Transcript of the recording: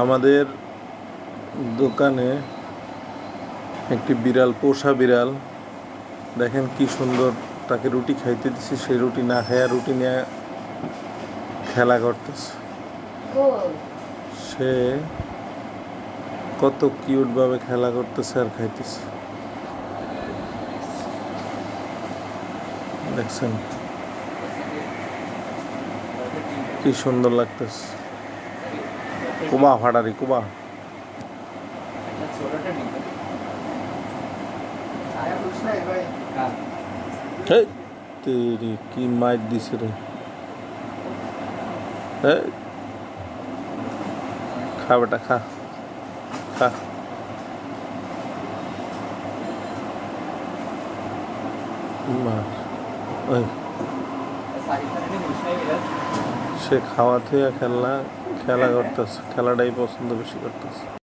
আমাদের দোকানে একটি বিড়াল, পোষা বিড়াল, দেখেন কি সুন্দর। তাকে রুটি খাইতে দিছি, সেই রুটি না খাইয়া রুটি নিয়ে খেলা করতেছে। সে কত কিউট ভাবে খেলা করতেছে আর খাইতেছে, দেখছেন কি সুন্দর লাগতেছে। কুবা ফাটারি কুবা। তেরি কি মাইর দিছে রে। খা বেটা খা খা। সে খাওয়া থেকে খেলা করতেছে, খেলাটাই পছন্দ বেশি করতেছে।